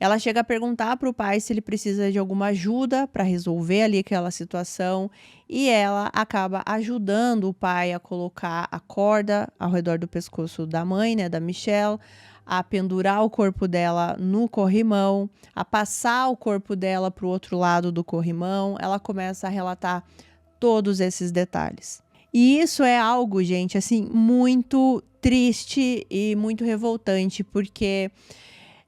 Ela chega a perguntar para o pai se ele precisa de alguma ajuda para resolver ali aquela situação, e ela acaba ajudando o pai a colocar a corda ao redor do pescoço da mãe, né, da Michelle, a pendurar o corpo dela no corrimão, a passar o corpo dela para o outro lado do corrimão. Ela começa a relatar todos esses detalhes. E isso é algo, gente, assim, muito triste e muito revoltante, porque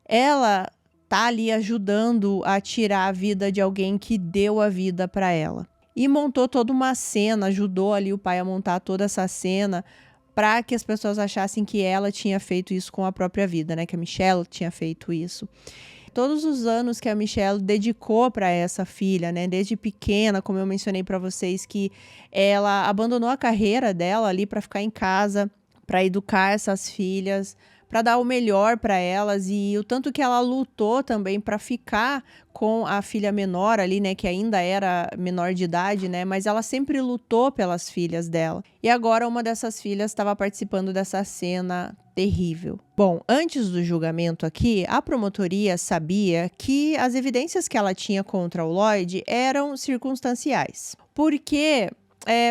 ela tá ali ajudando a tirar a vida de alguém que deu a vida para ela. E montou toda uma cena, ajudou ali o pai a montar toda essa cena para que as pessoas achassem que ela tinha feito isso com a própria vida, né? Que a Michelle tinha feito isso. Todos os anos que a Michelle dedicou para essa filha, né? Desde pequena, como eu mencionei para vocês, que ela abandonou a carreira dela ali para ficar em casa, para educar essas filhas, para dar o melhor para elas, e o tanto que ela lutou também para ficar com a filha menor ali, né, que ainda era menor de idade, né, mas ela sempre lutou pelas filhas dela. E agora uma dessas filhas estava participando dessa cena terrível. Bom, antes do julgamento aqui, a promotoria sabia que as evidências que ela tinha contra o Lloyd eram circunstanciais, porque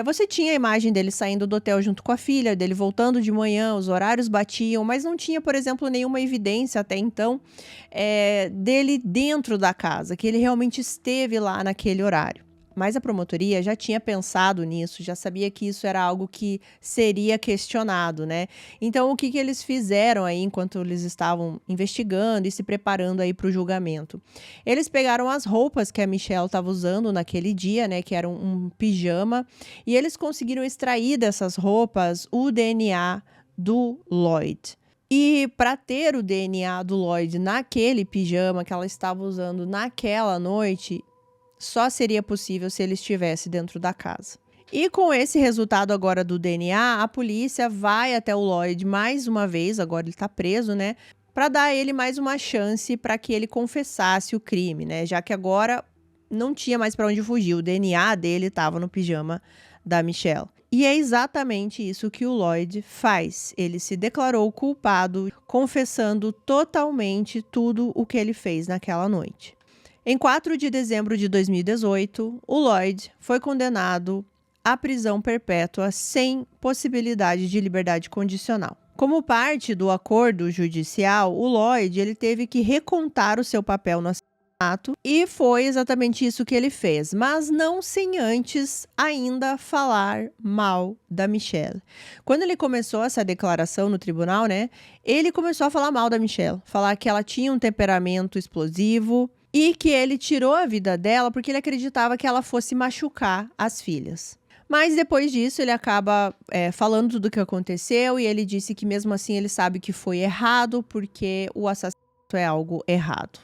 você tinha a imagem dele saindo do hotel junto com a filha, dele voltando de manhã, os horários batiam, mas não tinha, por exemplo, nenhuma evidência até então dele dentro da casa, que ele realmente esteve lá naquele horário. Mas a promotoria já tinha pensado nisso, já sabia que isso era algo que seria questionado, né? Então, o que eles fizeram aí enquanto eles estavam investigando e se preparando aí para o julgamento? Eles pegaram as roupas que a Michelle estava usando naquele dia, né? Que era um pijama, e eles conseguiram extrair dessas roupas o DNA do Lloyd. E para ter o DNA do Lloyd naquele pijama que ela estava usando naquela noite, só seria possível se ele estivesse dentro da casa. E com esse resultado agora do DNA, a polícia vai até o Lloyd mais uma vez, agora ele está preso, né? Para dar a ele mais uma chance para que ele confessasse o crime, né? Já que agora não tinha mais para onde fugir, o DNA dele estava no pijama da Michelle. E é exatamente isso que o Lloyd faz. Ele se declarou culpado, confessando totalmente tudo o que ele fez naquela noite. Em 4 de dezembro de 2018, o Lloyd foi condenado à prisão perpétua sem possibilidade de liberdade condicional. Como parte do acordo judicial, o Lloyd ele teve que recontar o seu papel no assassinato e foi exatamente isso que ele fez, mas não sem antes ainda falar mal da Michelle. Quando ele começou essa declaração no tribunal, né, ele começou a falar mal da Michelle, falar que ela tinha um temperamento explosivo, e que ele tirou a vida dela porque ele acreditava que ela fosse machucar as filhas. Mas depois disso ele acaba falando tudo o que aconteceu e ele disse que mesmo assim ele sabe que foi errado porque o assassinato é algo errado.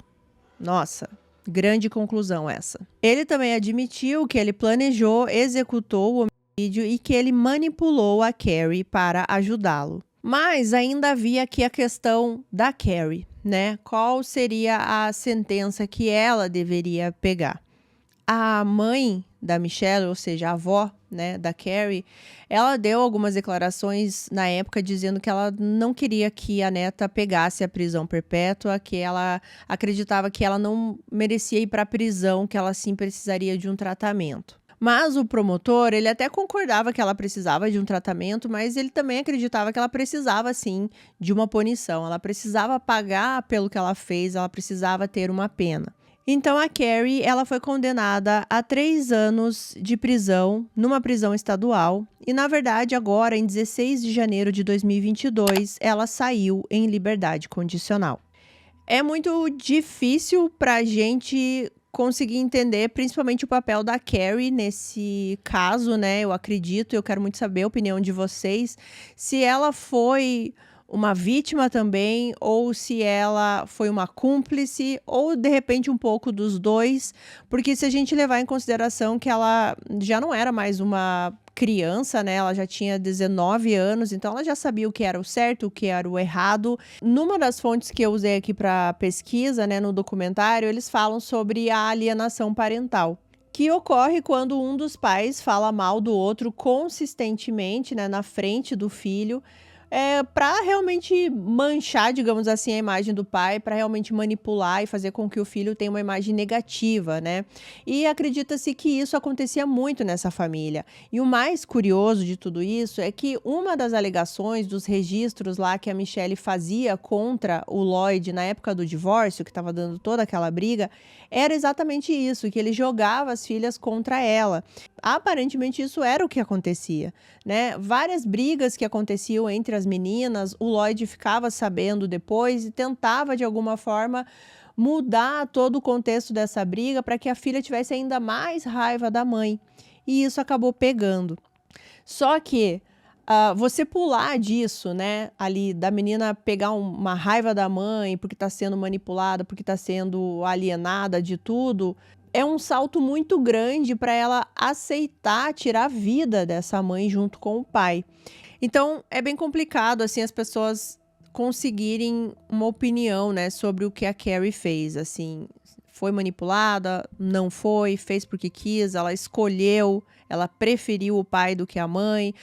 Nossa, grande conclusão essa. Ele também admitiu que ele planejou, executou o homicídio e que ele manipulou a Carrie para ajudá-lo. Mas ainda havia aqui a questão da Carrie, né? Qual seria a sentença que ela deveria pegar? A mãe da Michelle, ou seja, a avó, né, da Carrie, ela deu algumas declarações na época dizendo que ela não queria que a neta pegasse a prisão perpétua, que ela acreditava que ela não merecia ir para a prisão, que ela sim precisaria de um tratamento. Mas o promotor, ele até concordava que ela precisava de um tratamento, mas ele também acreditava que ela precisava, sim, de uma punição. Ela precisava pagar pelo que ela fez, ela precisava ter uma pena. Então, a Carrie, ela foi condenada a 3 anos de prisão, numa prisão estadual. E, na verdade, agora, em 16 de janeiro de 2022, ela saiu em liberdade condicional. É muito difícil pra gente conseguir entender principalmente o papel da Carrie nesse caso, né? Eu acredito, eu quero muito saber a opinião de vocês, se ela foi uma vítima também, ou se ela foi uma cúmplice, ou de repente um pouco dos dois, porque se a gente levar em consideração que ela já não era mais uma criança, né? Ela já tinha 19 anos, então ela já sabia o que era o certo, o que era o errado. Numa das fontes que eu usei aqui para pesquisa, né, no documentário, eles falam sobre a alienação parental, que ocorre quando um dos pais fala mal do outro consistentemente, né, na frente do filho, para realmente manchar, digamos assim, a imagem do pai, para realmente manipular e fazer com que o filho tenha uma imagem negativa, né? E acredita-se que isso acontecia muito nessa família. E o mais curioso de tudo isso é que uma das alegações dos registros lá que a Michelle fazia contra o Lloyd na época do divórcio, que estava dando toda aquela briga, era exatamente isso, que ele jogava as filhas contra ela. Aparentemente isso era o que acontecia, né? Várias brigas que aconteciam entre as meninas, o Lloyd ficava sabendo depois e tentava de alguma forma mudar todo o contexto dessa briga para que a filha tivesse ainda mais raiva da mãe. E isso acabou pegando. Só que você pular disso, né, ali da menina pegar uma raiva da mãe porque está sendo manipulada, porque está sendo alienada de tudo, é um salto muito grande para ela aceitar tirar a vida dessa mãe junto com o pai. Então, é bem complicado, assim, as pessoas conseguirem uma opinião, né, sobre o que a Carrie fez, assim. Foi manipulada? Não foi? Fez porque quis? Ela escolheu? Ela preferiu o pai do que a mãe?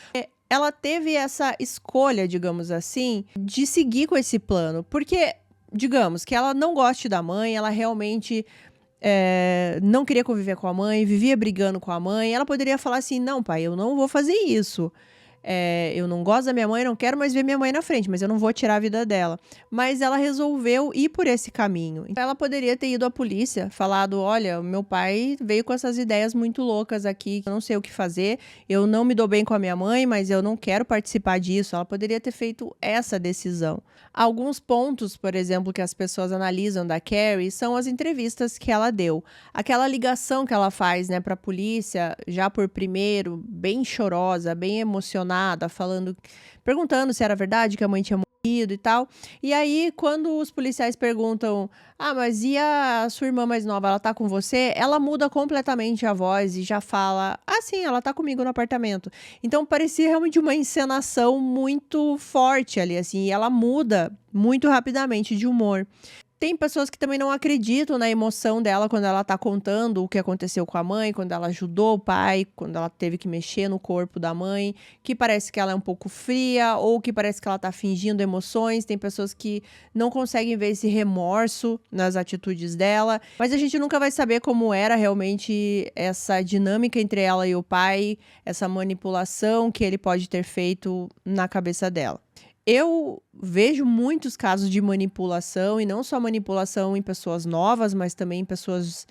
Ela teve essa escolha, digamos assim, de seguir com esse plano. Porque, digamos, que ela não goste da mãe, ela realmente não queria conviver com a mãe, vivia brigando com a mãe. Ela poderia falar assim, não, pai, eu não vou fazer isso. eu não gosto da minha mãe, não quero mais ver minha mãe na frente, mas eu não vou tirar a vida dela. Mas ela resolveu ir por esse caminho. Ela poderia ter ido à polícia, falado, olha, meu pai veio com essas ideias muito loucas aqui, eu não sei o que fazer, eu não me dou bem com a minha mãe, mas eu não quero participar disso. Ela poderia ter feito essa decisão. Alguns pontos, por exemplo, que as pessoas analisam da Carrie são as entrevistas que ela deu. Aquela ligação que ela faz, né, para a polícia, já por primeiro, bem chorosa, bem emocionada, perguntando se era verdade que a mãe tinha morrido e tal. E aí, quando os policiais perguntam, mas e a sua irmã mais nova, ela tá com você? Ela muda completamente a voz e já fala, sim, ela tá comigo no apartamento. Então, parecia realmente uma encenação muito forte ali, assim, e ela muda muito rapidamente de humor. Tem pessoas que também não acreditam na emoção dela quando ela tá contando o que aconteceu com a mãe, quando ela ajudou o pai, quando ela teve que mexer no corpo da mãe, que parece que ela é um pouco fria ou que parece que ela tá fingindo emoções. Tem pessoas que não conseguem ver esse remorso nas atitudes dela, mas a gente nunca vai saber como era realmente essa dinâmica entre ela e o pai, essa manipulação que ele pode ter feito na cabeça dela. Eu vejo muitos casos de manipulação, e não só manipulação em pessoas novas, mas também em pessoas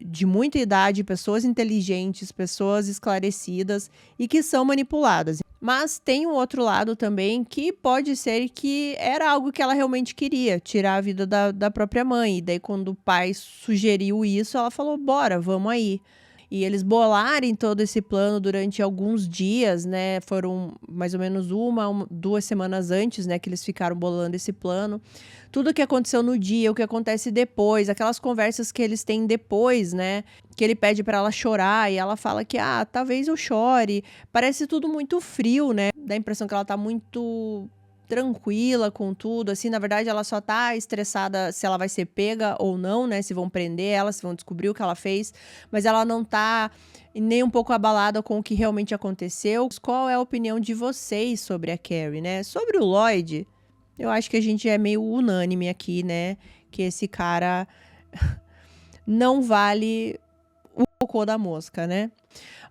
de muita idade, pessoas inteligentes, pessoas esclarecidas e que são manipuladas. Mas tem um outro lado também que pode ser que era algo que ela realmente queria, tirar a vida da própria mãe. E daí quando o pai sugeriu isso, ela falou, bora, vamos aí. E eles bolarem todo esse plano durante alguns dias, né? Foram mais ou menos 2 semanas antes, né? Que eles ficaram bolando esse plano. Tudo o que aconteceu no dia, o que acontece depois, aquelas conversas que eles têm depois, né? Que ele pede pra ela chorar e ela fala que, talvez eu chore. Parece tudo muito frio, né? Dá a impressão que ela tá muito tranquila com tudo, assim, na verdade ela só tá estressada se ela vai ser pega ou não, né, se vão prender ela, se vão descobrir o que ela fez, mas ela não tá nem um pouco abalada com o que realmente aconteceu. Qual é a opinião de vocês sobre a Carrie, né? Sobre o Lloyd, eu acho que a gente é meio unânime aqui, né, que esse cara não vale o cocô da mosca, né?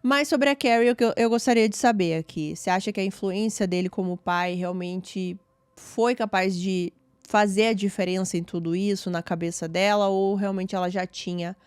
Mas sobre a Carrie, eu gostaria de saber aqui. Você acha que a influência dele como pai realmente foi capaz de fazer a diferença em tudo isso na cabeça dela? Ou realmente ela já tinha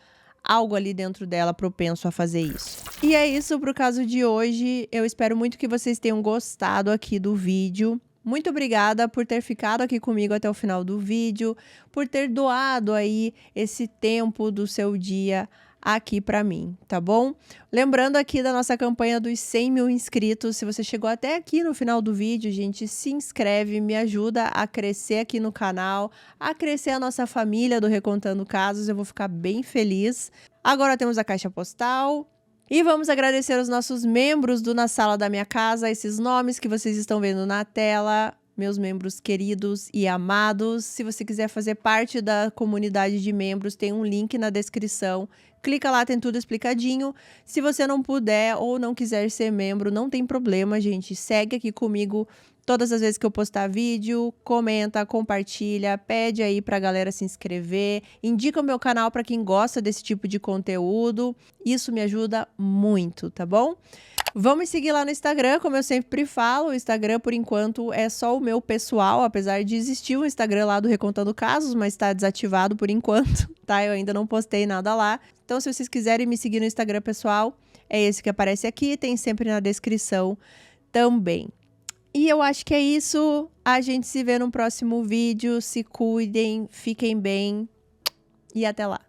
algo ali dentro dela propenso a fazer isso? E é isso pro caso de hoje. Eu espero muito que vocês tenham gostado aqui do vídeo. Muito obrigada por ter ficado aqui comigo até o final do vídeo, por ter doado aí esse tempo do seu dia aqui pra mim, tá bom? Lembrando aqui da nossa campanha dos 100 mil inscritos, se você chegou até aqui no final do vídeo, gente, se inscreve, me ajuda a crescer aqui no canal, a crescer a nossa família do Recontando Casos, eu vou ficar bem feliz. Agora temos a caixa postal. E vamos agradecer os nossos membros do Na Sala da Minha Casa, esses nomes que vocês estão vendo na tela, meus membros queridos e amados. Se você quiser fazer parte da comunidade de membros, tem um link na descrição. Clica lá, tem tudo explicadinho. Se você não puder ou não quiser ser membro, não tem problema, gente. Segue aqui comigo todas as vezes que eu postar vídeo, comenta, compartilha, pede aí pra galera se inscrever, indica o meu canal pra quem gosta desse tipo de conteúdo. Isso me ajuda muito, tá bom? Vamos me seguir lá no Instagram, como eu sempre falo. O Instagram, por enquanto, é só o meu pessoal, apesar de existir o Instagram lá do Recontando Casos, mas tá desativado por enquanto, tá? Eu ainda não postei nada lá. Então, se vocês quiserem me seguir no Instagram pessoal, é esse que aparece aqui, tem sempre na descrição também. E eu acho que é isso. A gente se vê no próximo vídeo. Se cuidem, fiquem bem e até lá.